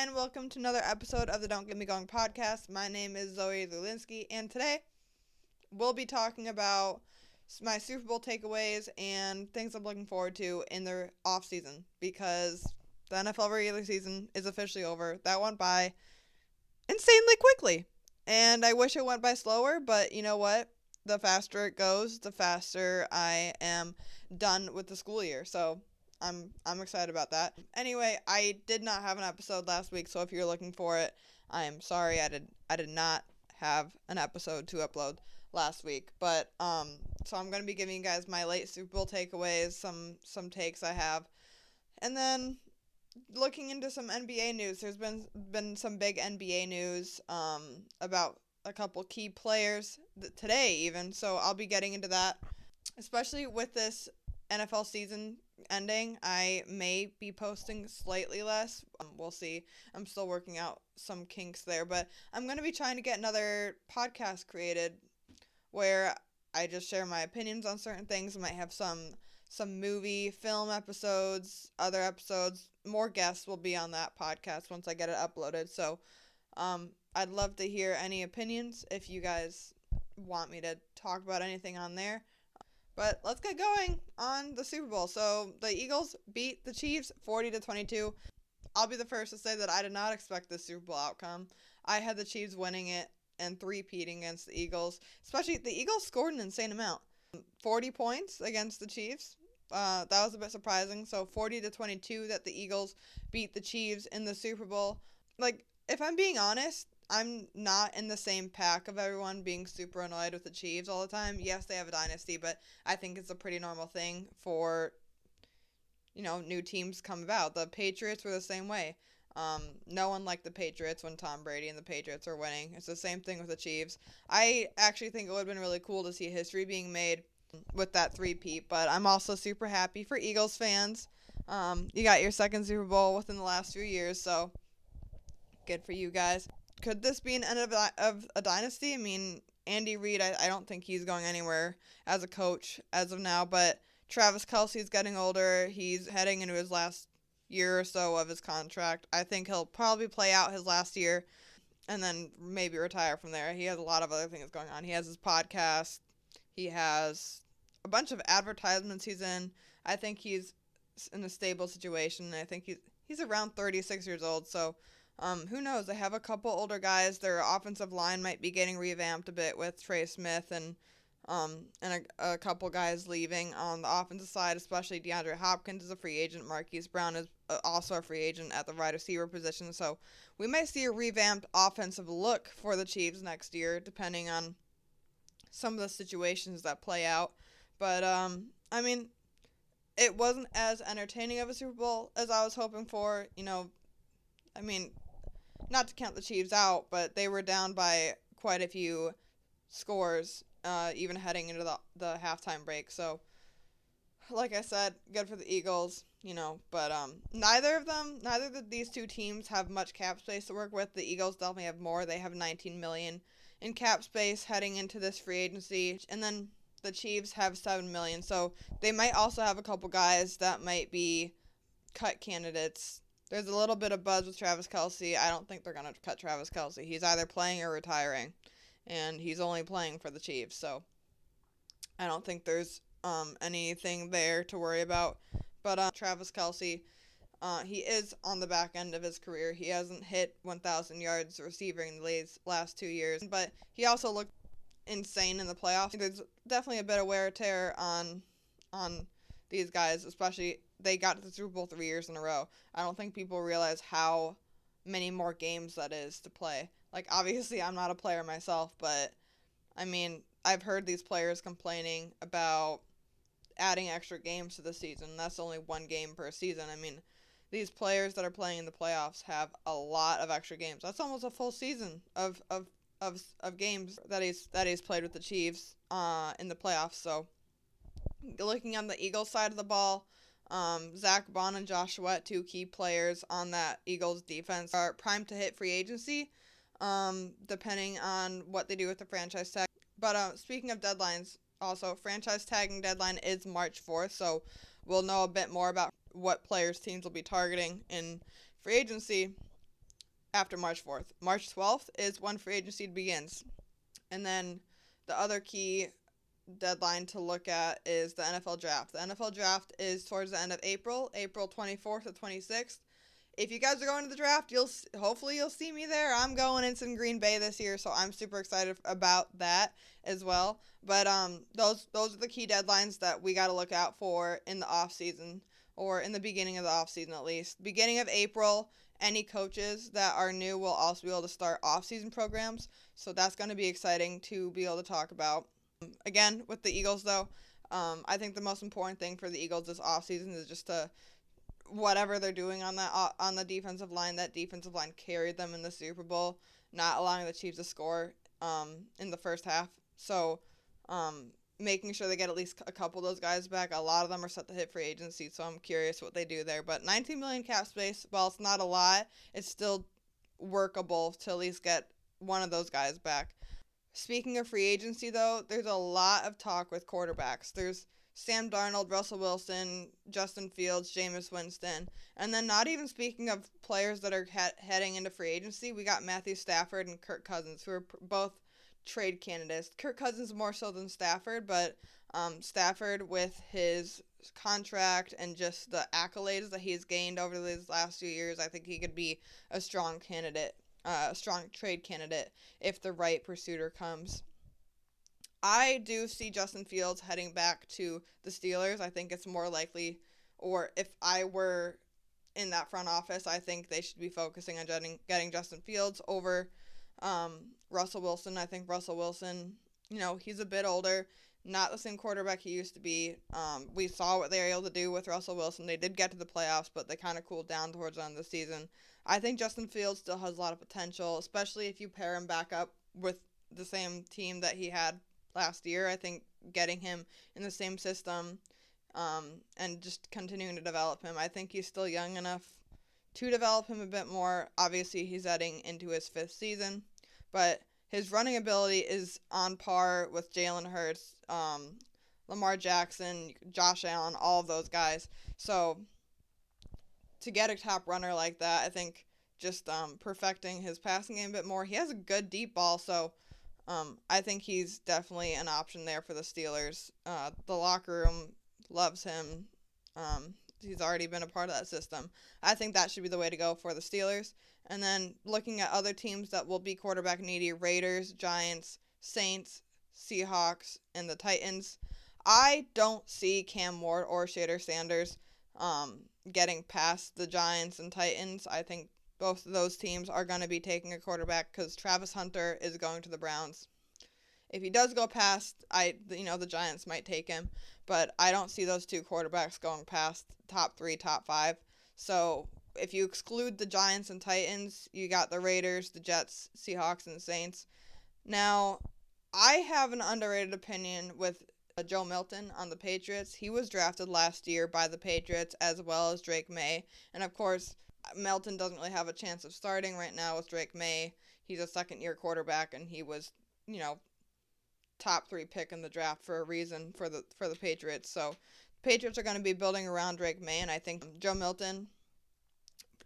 and welcome to another episode of the Dgmg podcast. My name is Zoe Zulinski, and today we'll be talking about my Super Bowl takeaways and things I'm looking forward to in the off season, because the NFL regular season is officially over. That went by insanely quickly, and I wish it went by slower, but you know what? The faster it goes, the faster I am done with the school year. So I'm excited about that. Anyway, I did not have an episode last week, so if you're looking for it, I'm sorry. I did not have an episode to upload last week. But so I'm gonna be giving you guys my late Super Bowl takeaways, some takes I have, and then looking into some NBA news. There's been some big NBA news about a couple key players today even. So I'll be getting into that, especially with this NFL season ending. I may be posting slightly less. We'll see. I'm still working out some kinks there, but I'm going to be trying to get another podcast created where I just share my opinions on certain things. I might have some movie, film episodes, other episodes. More guests will be on that podcast once I get it uploaded. So I'd love to hear any opinions if you guys want me to talk about anything on there. But let's get going on the Super Bowl. So the Eagles beat the Chiefs 40-22. I'll be the first to say that I did not expect this Super Bowl outcome. I had the Chiefs winning it and three-peating against the Eagles. Especially the Eagles scored an insane amount. 40 points against the Chiefs. That was a bit surprising. So 40-22 that the Eagles beat the Chiefs in the Super Bowl. Like, if I'm being honest, I'm not in the same pack of everyone being super annoyed with the Chiefs all the time. Yes, they have a dynasty, but I think it's a pretty normal thing for, new teams come about. The Patriots were the same way. No one liked the Patriots when Tom Brady and the Patriots were winning. It's the same thing with the Chiefs. I actually think it would have been really cool to see history being made with that three-peat, but I'm also super happy for Eagles fans. You got your second Super Bowl within the last few years, so good for you guys. Could this be an end of a dynasty? I mean, Andy Reid, I don't think he's going anywhere as a coach as of now, but Travis Kelce's getting older. He's heading into his last year or so of his contract. I think he'll probably play out his last year and then maybe retire from there. He has a lot of other things going on. He has his podcast. He has a bunch of advertisements he's in. I think he's in a stable situation. I think he's around 36 years old, so who knows? They have a couple older guys. Their offensive line might be getting revamped a bit with Trey Smith and a couple guys leaving on the offensive side, especially DeAndre Hopkins is a free agent. Marquise Brown is also a free agent at the wide receiver position. So we might see a revamped offensive look for the Chiefs next year, depending on some of the situations that play out. But, I mean, it wasn't as entertaining of a Super Bowl as I was hoping for. Not to count the Chiefs out, but they were down by quite a few scores, even heading into the halftime break. So, like I said, good for the Eagles, but neither of these two teams have much cap space to work with. The Eagles definitely have more. They have $19 million in cap space heading into this free agency, and then the Chiefs have $7 million. So they might also have a couple guys that might be cut candidates. There's a little bit of buzz with Travis Kelce. I don't think they're going to cut Travis Kelce. He's either playing or retiring, and he's only playing for the Chiefs, so I don't think there's anything there to worry about. But Travis Kelce, he is on the back end of his career. He hasn't hit 1,000 yards receiving in the last 2 years, but he also looked insane in the playoffs. There's definitely a bit of wear and tear on these guys, especially they got to the Super Bowl 3 years in a row. I don't think people realize how many more games that is to play. Like, obviously, I'm not a player myself, but, I've heard these players complaining about adding extra games to the season. That's only one game per season. These players that are playing in the playoffs have a lot of extra games. That's almost a full season of games that he's played with the Chiefs in the playoffs. So, looking on the Eagles side of the ball, Zach Bond and Josh Sweat, two key players on that Eagles defense, are primed to hit free agency, depending on what they do with the franchise tag. But speaking of deadlines, also, franchise tagging deadline is March 4th, so we'll know a bit more about what players teams will be targeting in free agency after March 4th. March 12th is when free agency begins. And then the other key deadline to look at is the NFL draft. The NFL draft is towards the end of April, April 24th to 26th. If you guys are going to the draft, hopefully you'll see me there. I'm going. It's in Green Bay this year, so I'm super excited about that as well. But those are the key deadlines that we got to look out for in the off season, or in the beginning of the off season at least. Beginning of April, any coaches that are new will also be able to start off season programs, so that's going to be exciting to be able to talk about. Again, with the Eagles though, I think the most important thing for the Eagles this off season is just to whatever they're doing on the defensive line. That defensive line carried them in the Super Bowl, not allowing the Chiefs to score in the first half. So making sure they get at least a couple of those guys back. A lot of them are set to hit free agency, so I'm curious what they do there. But $19 million cap space, while it's not a lot, it's still workable to at least get one of those guys back. Speaking of free agency, though, there's a lot of talk with quarterbacks. There's Sam Darnold, Russell Wilson, Justin Fields, Jameis Winston. And then not even speaking of players that are heading into free agency, we got Matthew Stafford and Kirk Cousins, who are both trade candidates. Kirk Cousins more so than Stafford, but Stafford, with his contract and just the accolades that he's gained over these last few years, I think he could be a strong candidate, a strong trade candidate if the right pursuiter comes. I do see Justin Fields heading back to the Steelers. I think it's more likely, or if I were in that front office, I think they should be focusing on getting Justin Fields over Russell Wilson. I think Russell Wilson, he's a bit older, not the same quarterback he used to be. We saw what they were able to do with Russell Wilson. They did get to the playoffs, but they kind of cooled down towards the end of the season. I think Justin Fields still has a lot of potential, especially if you pair him back up with the same team that he had last year. I think getting him in the same system and just continuing to develop him. I think he's still young enough to develop him a bit more. Obviously, he's heading into his 5th season, but his running ability is on par with Jalen Hurts, Lamar Jackson, Josh Allen, all of those guys. So to get a top runner like that, I think just perfecting his passing game a bit more. He has a good deep ball, so I think he's definitely an option there for the Steelers. The locker room loves him. He's already been a part of that system. I think that should be the way to go for the Steelers. And then looking at other teams that will be quarterback needy: Raiders, Giants, Saints, Seahawks, and the Titans. I don't see Cam Ward or Shader Sanders getting past the Giants and Titans. I think both of those teams are going to be taking a quarterback because Travis Hunter is going to the Browns. If he does go past, the Giants might take him, but I don't see those two quarterbacks going past top 3, top 5. So if you exclude the Giants and Titans, you got the Raiders, the Jets, Seahawks, and the Saints. Now, I have an underrated opinion with Joe Milton on the Patriots. He was drafted last year by the Patriots as well as Dgmg, and of course, Melton doesn't really have a chance of starting right now with Dgmg. He's a second-year quarterback, and he was, top 3 pick in the draft for a reason for the Patriots. So the Patriots are going to be building around Dgmg, and I think Joe Milton,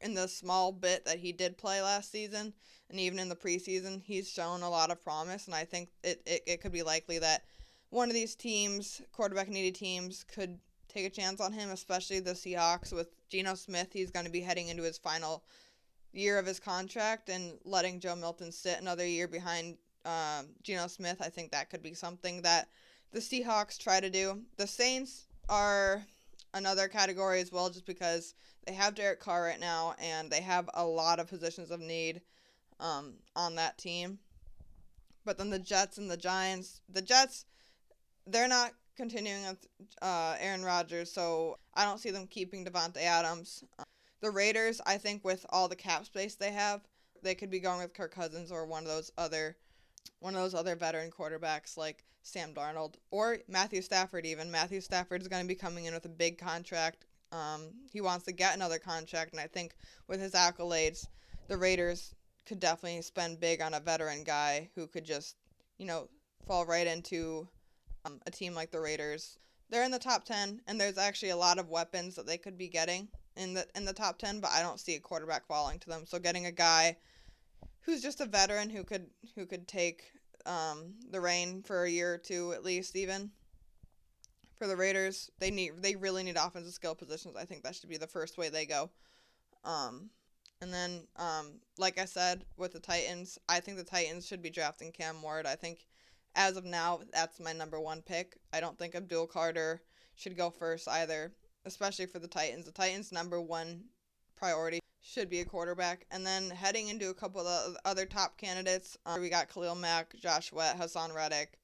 in the small bit that he did play last season, and even in the preseason, he's shown a lot of promise, and I think it could be likely that one of these teams, quarterback-needy teams, could take a chance on him, especially the Seahawks with Geno Smith. He's going to be heading into his final year of his contract, and letting Joe Milton sit another year behind Geno Smith, I think that could be something that the Seahawks try to do. The Saints are another category as well, just because they have Derek Carr right now, and they have a lot of positions of need on that team. But then the Jets and the Giants, the Jets, they're not continuing with Aaron Rodgers, so I don't see them keeping Devontae Adams. The Raiders, I think with all the cap space they have, they could be going with Kirk Cousins or one of those other veteran quarterbacks like Sam Darnold or Matthew Stafford even. Matthew Stafford is going to be coming in with a big contract. He wants to get another contract, and I think with his accolades, the Raiders could definitely spend big on a veteran guy who could just, fall right into a team like the Raiders. They're in the top 10, and there's actually a lot of weapons that they could be getting. in the top 10, but I don't see a quarterback falling to them. So getting a guy who's just a veteran who could take the reign for a year or two at least, even for the Raiders, they really need offensive skill positions. I think that should be the first way they go. And then, like I said, with the Titans, I think the Titans should be drafting Cam Ward. I think, as of now, that's my number one pick. I don't think Abdul Carter should go first either, especially for the Titans. The Titans' number one priority should be a quarterback. And then heading into a couple of the other top candidates, we got Khalil Mack, Josh Sweat, Hassan Reddick,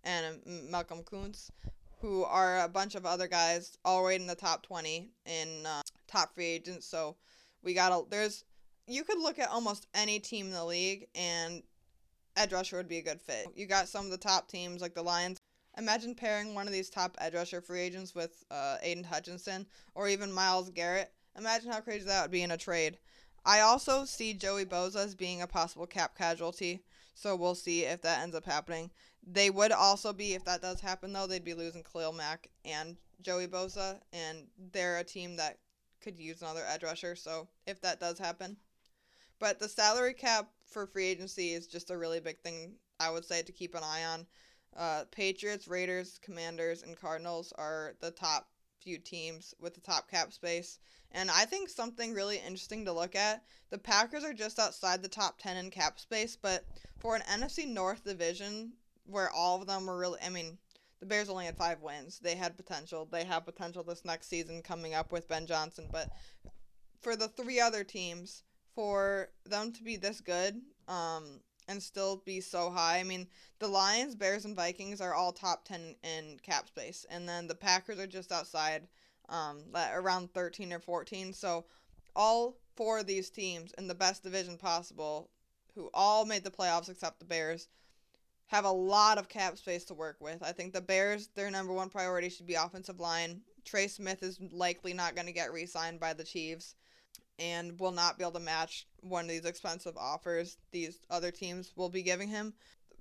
and Malcolm Kuntz, who are a bunch of other guys all right in the top 20 in top free agents. So you could look at almost any team in the league and edge rusher would be a good fit. You got some of the top teams like the Lions. Imagine pairing one of these top edge rusher free agents with Aiden Hutchinson or even Myles Garrett. Imagine how crazy that would be in a trade. I also see Joey Bosa as being a possible cap casualty, so we'll see if that ends up happening. They would also be, if that does happen though, they'd be losing Khalil Mack and Joey Bosa, and they're a team that could use another edge rusher, so if that does happen. But the salary cap for free agency is just a really big thing, I would say, to keep an eye on. Patriots, Raiders, Commanders, and Cardinals are the top few teams with the top cap space. And I think something really interesting to look at, the Packers are just outside the top 10 in cap space, but for an NFC North division where all of them were really, the Bears only had 5 wins. They had potential. They have potential this next season coming up with Ben Johnson. But for the 3 other teams, for them to be this good and still be so high, the Lions, Bears, and Vikings are all top 10 in cap space. And then the Packers are just outside, around 13 or 14. So all 4 of these teams in the best division possible, who all made the playoffs except the Bears, have a lot of cap space to work with. I think the Bears, their number one priority should be offensive line. Trey Smith is likely not going to get re-signed by the Chiefs and will not be able to match one of these expensive offers these other teams will be giving him.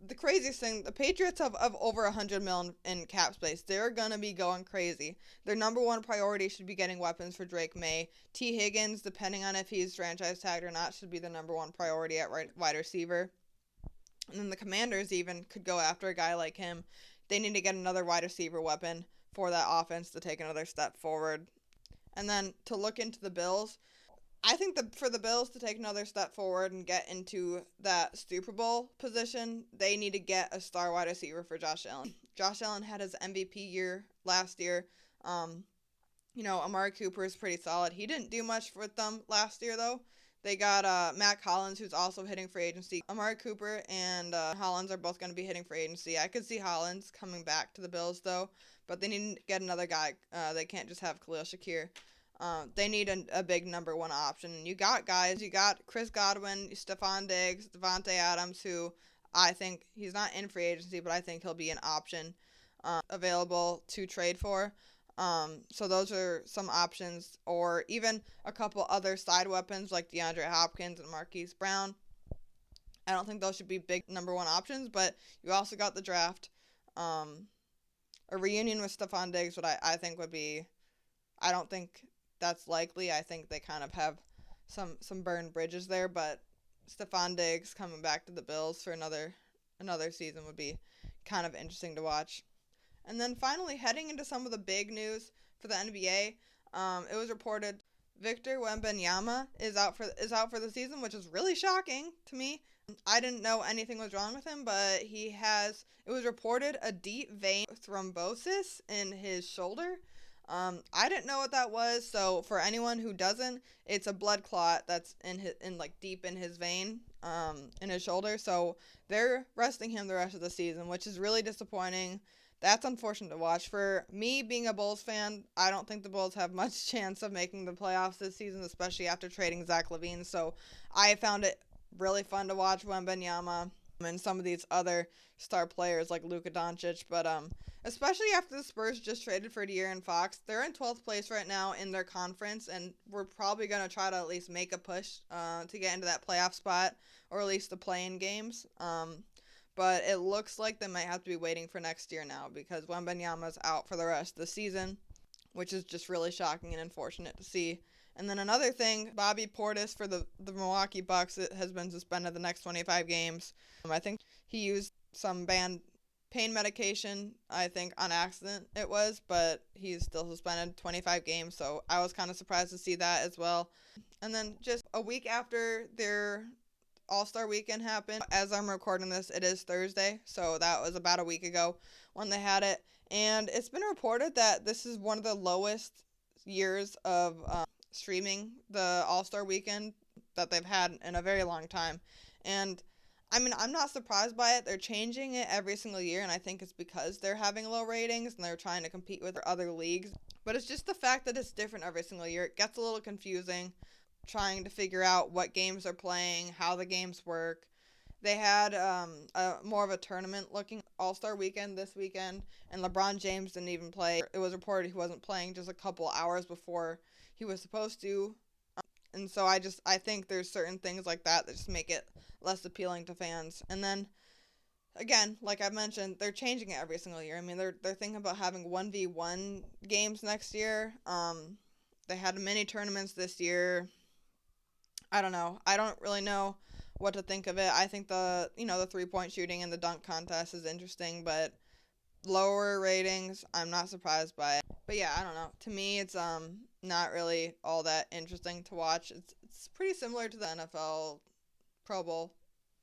The craziest thing, the Patriots have over $100 million in cap space. They're going to be going crazy. Their number one priority should be getting weapons for Drake May. T. Higgins, depending on if he's franchise tagged or not, should be the number one priority at wide receiver. And then the Commanders even could go after a guy like him. They need to get another wide receiver weapon for that offense to take another step forward. And then to look into the Bills, I think for the Bills to take another step forward and get into that Super Bowl position, they need to get a star wide receiver for Josh Allen. Josh Allen had his MVP year last year. Amari Cooper is pretty solid. He didn't do much with them last year, though. They got Matt Collins, who's also hitting free agency. Amari Cooper and Hollins are both going to be hitting free agency. I could see Hollins coming back to the Bills, though, but they need to get another guy. They can't just have Khalil Shakir. They need a big number one option. You got guys. You got Chris Godwin, Stephon Diggs, Devontae Adams, who I think he's not in free agency, but I think he'll be an option available to trade for. So those are some options, or even a couple other side weapons like DeAndre Hopkins and Marquise Brown. I don't think those should be big number one options, but you also got the draft. A reunion with Stephon Diggs, what I think would be, I don't think that's likely. I think they kind of have some burned bridges there, but Stephon Diggs coming back to the Bills for another season would be kind of interesting to watch. And then finally, heading into some of the big news for the NBA, it was reported Victor Wembanyama is out for the season, which is really shocking to me. I didn't know anything was wrong with him, but it was reported a deep vein thrombosis in his shoulder. I didn't know what that was, so for anyone who doesn't, it's a blood clot that's deep in his vein, in his shoulder. So they're resting him the rest of the season, which is really disappointing. That's unfortunate to watch. For me, being a Bulls fan, I don't think the Bulls have much chance of making the playoffs this season, especially after trading Zach LaVine. So I found it really fun to watch Wembanyama and some of these other star players like Luka Doncic. But especially after the Spurs just traded for De'Aaron Fox, they're in 12th place right now in their conference, and we're probably going to try to at least make a push to get into that playoff spot, or at least the play-in games. But it looks like they might have to be waiting for next year now because Wembanyama's out for the rest of the season, which is just really shocking and unfortunate to see. And then another thing, Bobby Portis for the Milwaukee Bucks has been suspended the next 25 games. I think he used some banned pain medication, I think on accident it was, but he's still suspended 25 games, so I was kind of surprised to see that as well. And then just a week after their All-Star weekend happened, as I'm recording this, it is Thursday, so that was about a week ago when they had it. And it's been reported that this is one of the lowest years of streaming the All-Star weekend that they've had in a very long time. And I mean, I'm not surprised by it. They're changing it every single year, and I think it's because they're having low ratings and they're trying to compete with other leagues. But it's just the fact that it's different every single year. It gets a little confusing trying to figure out what games they're playing, how the games work. They had more of a tournament-looking All-Star weekend this weekend, and LeBron James didn't even play. It was reported he wasn't playing just a couple hours before he was supposed to. And so I think there's certain things like that just make it less appealing to fans. And then, again, like I mentioned, they're changing it every single year. I mean, they're thinking about having 1v1 games next year. They had mini tournaments this year. I don't know. I don't really know what to think of it. I think the 3-point shooting and the dunk contest is interesting, but lower ratings, I'm not surprised by it. But yeah, I don't know. To me, it's not really all that interesting to watch. It's pretty similar to the NFL Pro Bowl.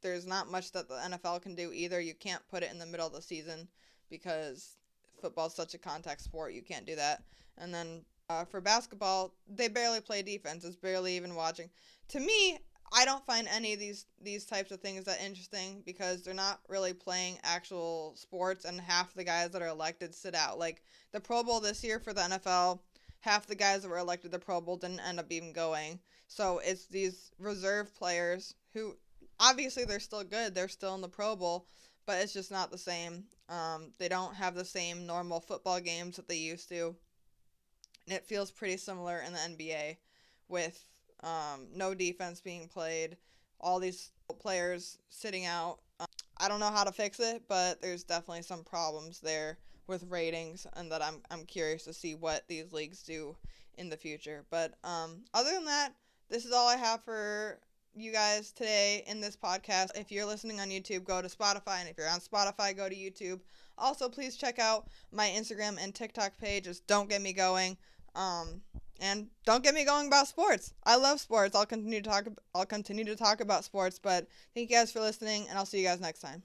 There's not much that the NFL can do either. You can't put it in the middle of the season because football's such a contact sport. You can't do that. And then for basketball, they barely play defense. It's barely even watching. To me, I don't find any of these types of things that interesting because they're not really playing actual sports, and half the guys that are elected sit out. Like the Pro Bowl this year for the NFL, half the guys that were elected to the Pro Bowl didn't end up even going. So it's these reserve players who, obviously they're still good. They're still in the Pro Bowl, but it's just not the same. They don't have the same normal football games that they used to. And it feels pretty similar in the NBA with no defense being played, all these players sitting out. I don't know how to fix it, but there's definitely some problems there with ratings, and that I'm curious to see what these leagues do in the future. But other than that, this is all I have for you guys today in this podcast. If you're listening on YouTube, go to Spotify, and if you're on Spotify, go to YouTube. Also, please check out my Instagram and TikTok page. Just don't get me going. And don't get me going about sports. I love sports. I'll continue to talk about sports, but thank you guys for listening, and I'll see you guys next time.